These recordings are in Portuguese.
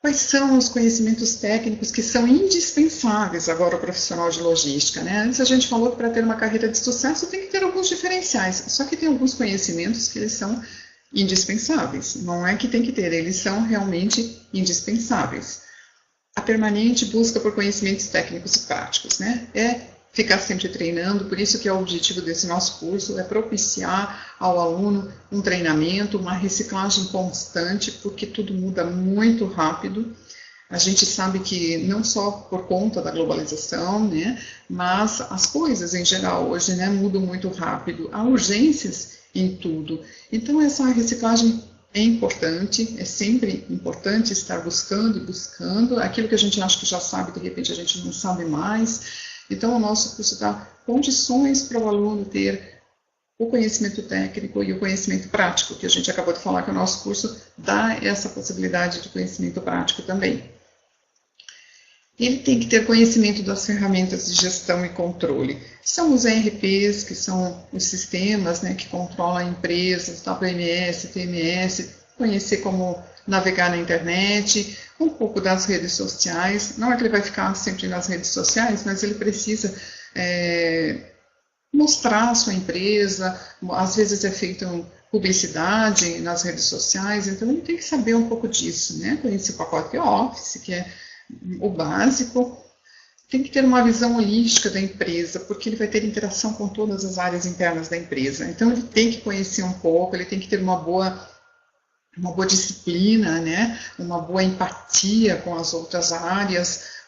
Quais são os conhecimentos técnicos que são indispensáveis agora ao profissional de logística, né? Antes a gente falou que para ter uma carreira de sucesso tem que ter alguns diferenciais, só que tem alguns conhecimentos que eles são indispensáveis. Não é que tem que ter, eles são realmente indispensáveis. A permanente busca por conhecimentos técnicos e práticos, né? É ficar sempre treinando, por isso que é o objetivo desse nosso curso, é propiciar ao aluno um treinamento, uma reciclagem constante, porque tudo muda muito rápido. A gente sabe que não só por conta da globalização, né, mas as coisas em geral hoje, né, mudam muito rápido. Há urgências em tudo. Então essa reciclagem é importante, é sempre importante estar buscando e buscando. Aquilo que a gente acha que já sabe, de repente a gente não sabe mais. Então o nosso curso dá condições para o aluno ter o conhecimento técnico e o conhecimento prático, que a gente acabou de falar que o nosso curso dá essa possibilidade de conhecimento prático também. Ele tem que ter conhecimento das ferramentas de gestão e controle. São os ERPs, que são os sistemas, né, que controlam empresas, WMS, TMS, conhecer como navegar na internet, um pouco das redes sociais. Não é que ele vai ficar sempre nas redes sociais, mas ele precisa mostrar a sua empresa, às vezes é feita publicidade nas redes sociais, então ele tem que saber um pouco disso, né? Conhecer o pacote Office, que é o básico, tem que ter uma visão holística da empresa, porque ele vai ter interação com todas as áreas internas da empresa. Então ele tem que conhecer um pouco, ele tem que ter uma boa disciplina, né? Uma boa empatia com as outras áreas.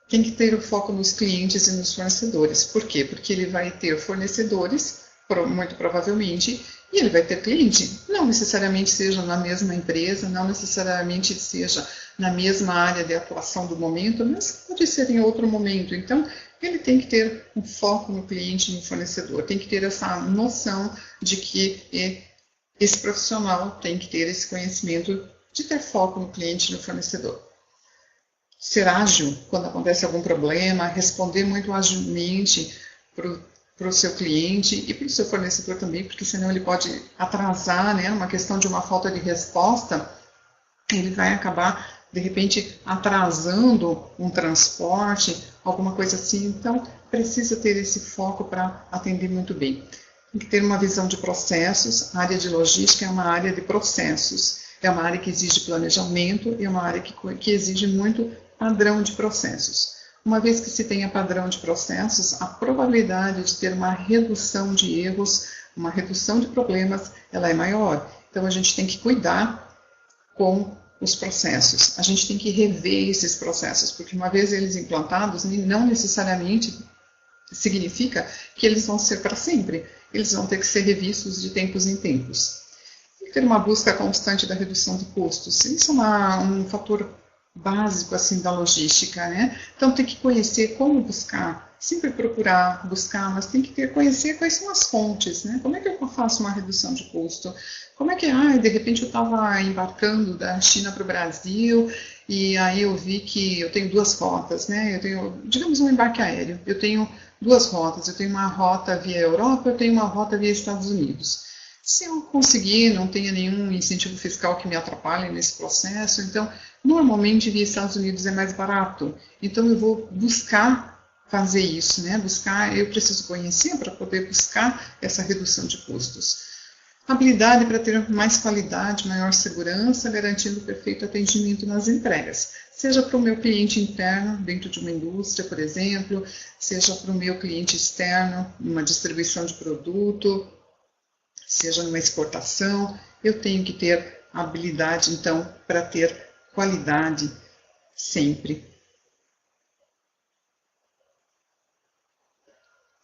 Tem que ter o foco nos clientes e nos fornecedores. Por quê? Porque ele vai ter fornecedores, muito provavelmente, e ele vai ter cliente. Não necessariamente seja na mesma empresa, não necessariamente seja na mesma área de atuação do momento, mas pode ser em outro momento. Então, ele tem que ter um foco no cliente e no fornecedor, tem que ter essa noção de que esse profissional tem que ter esse conhecimento de ter foco no cliente e no fornecedor. Ser ágil quando acontece algum problema, responder muito agilmente para o seu cliente e para o seu fornecedor também, porque senão ele pode atrasar, né? Uma questão de uma falta de resposta, ele vai acabar, de repente, atrasando um transporte, alguma coisa assim. Então, precisa ter esse foco para atender muito bem. Tem que ter uma visão de processos. A área de logística é uma área de processos. É uma área que exige planejamento e é uma área que exige muito padrão de processos. Uma vez que se tenha padrão de processos, a probabilidade de ter uma redução de erros, uma redução de problemas, ela é maior. Então, a gente tem que cuidar com os processos. A gente tem que rever esses processos, porque uma vez eles implantados, não necessariamente significa que eles vão ser para sempre. Eles vão ter que ser revistos de tempos em tempos. Tem que ter uma busca constante da redução de custos. Isso é um fator básico assim da logística, né? Então tem que conhecer como buscar, sempre procurar buscar, mas tem que conhecer quais são as fontes, né? Como é que eu faço uma redução de custo? Como é que, de repente eu estava embarcando da China para o Brasil e aí eu vi que eu tenho duas rotas, né? Eu tenho, digamos, um embarque aéreo. Eu tenho duas rotas. Eu tenho uma rota via Europa, eu tenho uma rota via Estados Unidos. Se eu conseguir, não tenha nenhum incentivo fiscal que me atrapalhe nesse processo, então, normalmente via Estados Unidos é mais barato. Então, eu vou buscar fazer isso, né? Eu preciso conhecer para poder buscar essa redução de custos. Habilidade para ter mais qualidade, maior segurança, garantindo perfeito atendimento nas entregas. Seja para o meu cliente interno, dentro de uma indústria, por exemplo, seja para o meu cliente externo, numa distribuição de produto, seja numa exportação, eu tenho que ter habilidade, então, para ter qualidade sempre.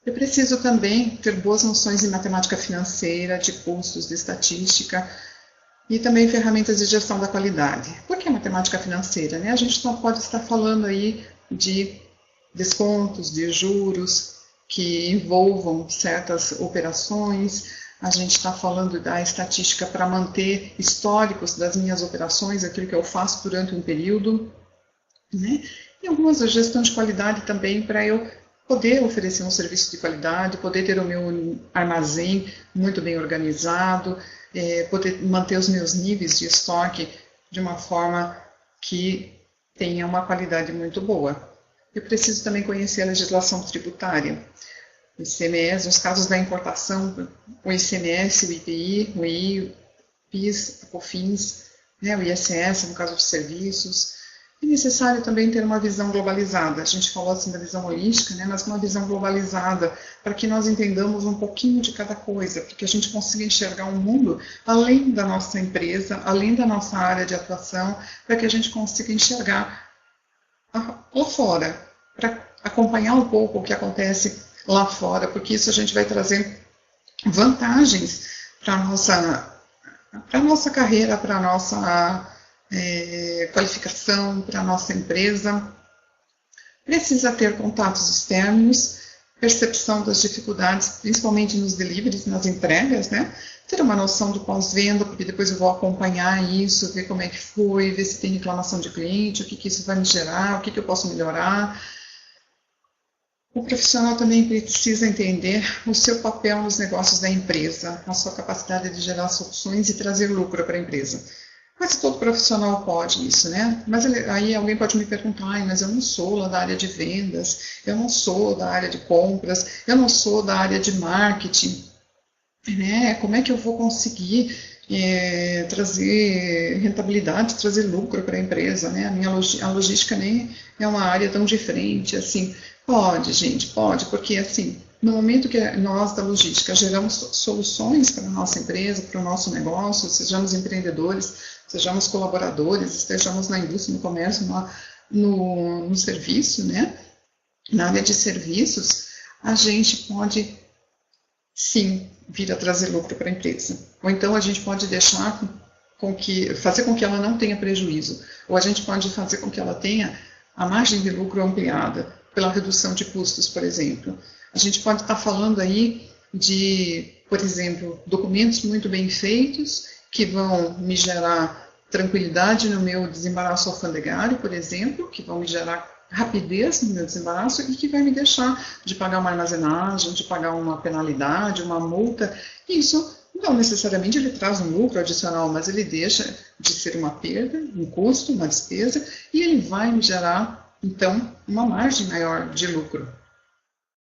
Eu preciso também ter boas noções em matemática financeira, de custos, de estatística e também ferramentas de gestão da qualidade. Por que matemática financeira? Né? A gente não pode estar falando aí de descontos, de juros que envolvam certas operações. A gente está falando da estatística para manter históricos das minhas operações, aquilo que eu faço durante um período, né? E algumas gestão de qualidade também para eu poder oferecer um serviço de qualidade, poder ter o meu armazém muito bem organizado, poder manter os meus níveis de estoque de uma forma que tenha uma qualidade muito boa. Eu preciso também conhecer a legislação tributária, o ICMS, nos casos da importação, o ICMS, o IPI, o II, o PIS, a COFINS, né, o ISS, no caso de serviços. É necessário também ter uma visão globalizada. A gente falou assim da visão holística, né, mas uma visão globalizada, para que nós entendamos um pouquinho de cada coisa, para que a gente consiga enxergar um mundo além da nossa empresa, além da nossa área de atuação, para que a gente consiga enxergar lá fora, para acompanhar um pouco o que acontece lá fora, porque isso a gente vai trazer vantagens para a nossa carreira, para a nossa qualificação, para a nossa empresa. Precisa ter contatos externos, percepção das dificuldades, principalmente nos deliveries, nas entregas, né? Ter uma noção do pós-venda, porque depois eu vou acompanhar isso, ver como é que foi, ver se tem reclamação de cliente, o que isso vai me gerar, o que eu posso melhorar. O profissional também precisa entender o seu papel nos negócios da empresa, a sua capacidade de gerar soluções e trazer lucro para a empresa. Mas todo profissional pode isso, né? Mas aí alguém pode me perguntar, mas eu não sou lá da área de vendas, eu não sou da área de compras, eu não sou da área de marketing, né? Como é que eu vou conseguir trazer rentabilidade, trazer lucro para a empresa, né? A logística nem é uma área tão diferente, assim. Pode, gente, pode, porque assim, no momento que nós da logística geramos soluções para a nossa empresa, para o nosso negócio, sejamos empreendedores, sejamos colaboradores, estejamos na indústria, no comércio, no serviço, né? Na área de serviços, a gente pode, sim, vir a trazer lucro para a empresa. Ou então a gente pode deixar fazer com que ela não tenha prejuízo. Ou a gente pode fazer com que ela tenha a margem de lucro ampliada pela redução de custos, por exemplo. A gente pode estar falando aí de, por exemplo, documentos muito bem feitos, que vão me gerar tranquilidade no meu desembaraço alfandegário, por exemplo, que vão me gerar rapidez no meu desembaraço e que vai me deixar de pagar uma armazenagem, de pagar uma penalidade, uma multa. Isso não necessariamente ele traz um lucro adicional, mas ele deixa de ser uma perda, um custo, uma despesa, e ele vai me gerar, então, uma margem maior de lucro.